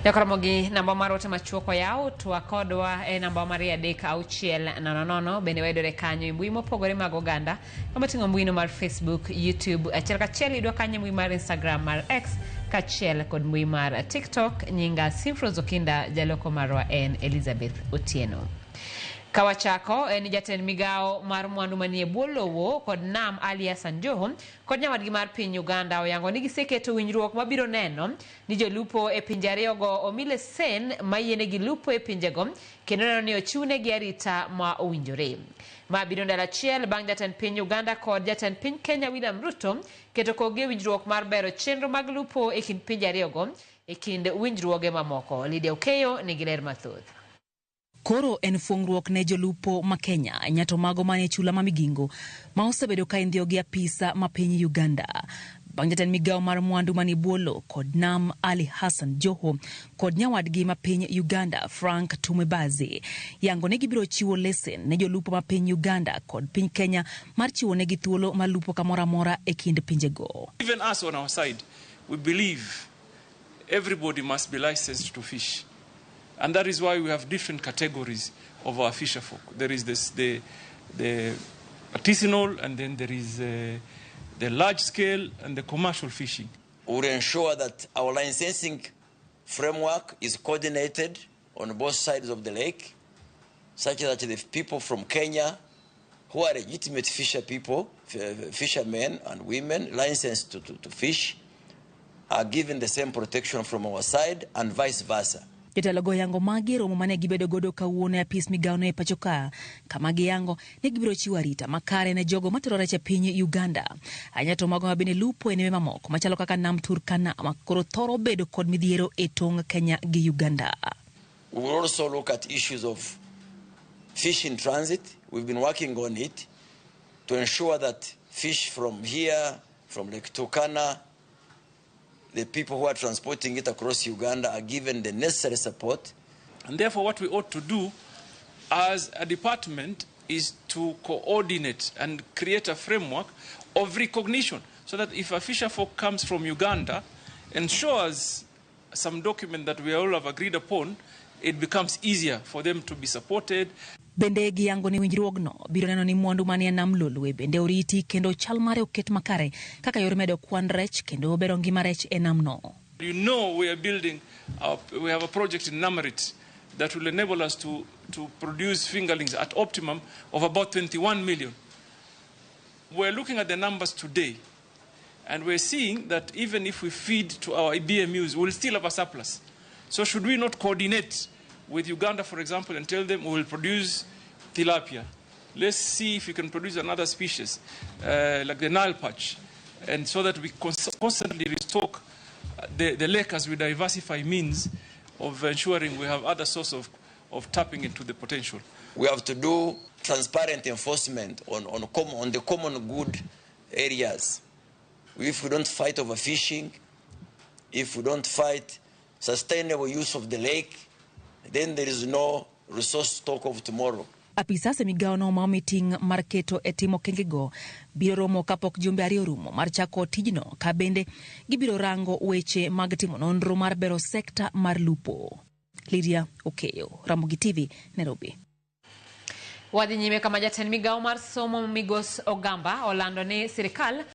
Yakaramogi namba marote machuoko yao tuwa kodwa namba maria deka au chiel nono bende wedore kanyo mbui mopogore mag Uganda kama tingo mbui no mar Facebook, YouTube, achiel ka chiel idwa kanyo mbui mar Instagram mar X ka chiel kod mbui mar TikTok nyinga Simfrozo Kinda jaloko marwa en Elizabeth Otieno. Kawachako ni jaten migao mar mwandu manie bwolowo kod nam alias Anjoho kod nyawadgi mar piny Uganda oyango ni giseketo winjruok mabiro neno ni jolupo e pinje ariyogo omi lesen mayienegi lupo e pinjego kendo neno ni ochiwnegi arita ma owinjore. Ma biro ndalo achiel bang' jaten piny Uganda kod jaten piny Kenya William Ruto keto kogi winjruok mar bero chenro mag lupo e kind pinje ariyogo e kind winjruoge mamoko. Lydia Okeyo nigi ler mathoth. Koro en fuongruok ne jolupo ma Kenya nyato mago mane chula ma migingo ma osebedo ka indhiyo gi apisa ma piny Uganda bang' jatend migao mar mwandu mani bwolo kod nam Ali Hassan Joho kod nyawadgi ma piny Uganda Frank Tumebaze yango ne gibiro chiwo lesen ne jolupo ma piny Uganda kod piny Kenya mar chiwo negi thuolo ma lupo kamora mora e kind pinjego. Even us on our side, we believe everybody must be licensed to fish. And that is why we have different categories of our fisher folk. There is the artisanal, and then there is the large scale and the commercial fishing. We will ensure that our licensing framework is coordinated on both sides of the lake, such that the people from Kenya who are legitimate fishermen and women licensed to fish are given the same protection from our side and vice versa. Jotelo yango magi romo mane gibedo godo kawuono e apis migao no e pachoka kama giyango ne gibiro chiwo arita makare ne jogo matero rech e piny Uganda anyato mago mabende lupo e neme mamoko machalo kaka nam Turkana makoro thoro bedo kod midhiero e tong' Kenya gi Uganda. We will also look at issues of fish in transit. We've been working on it to ensure that fish from here, from Lake Turkana, the people who are transporting it across Uganda are given the necessary support. And therefore what we ought to do as a department is to coordinate and create a framework of recognition so that if a fisher folk comes from Uganda and shows some document that we all have agreed upon, it becomes easier for them to be supported. Bende giyango ni winjruogno biro neno ni mwandu manie nam lolwe bende oriti kendo chal mare oket makare kaka yor medo kwan rech kendo bero ngima rech e namno. You know we have a project in Namarit that will enable us to produce fingerlings at optimum of about 21 million. We're looking at the numbers today and we're seeing that even if we feed to our BMUs, we'll still have a surplus. So should we not coordinate with Uganda, for example, and tell them we will produce tilapia. Let's see if we can produce another species, like the Nile perch, and so that we constantly restock the lake as we diversify means of ensuring we have other source of tapping into the potential. We have to do transparent enforcement on the common good areas. If we don't fight overfishing, if we don't fight sustainable use of the lake, then there is no resource stock of tomorrow. Apisa se migao no ma meeting mar keto e timo kengego biro romo kapok jumbe ariyo rumo mar chako tijno ka bende gibiro rango weche mag timo nonro mar bero sekta mar lupo. Lydia Okeyo, Ramogi TV, Nairobi. Wadhi nyime kama jaten migao mar somo Migos Ogamba olando ni sirikal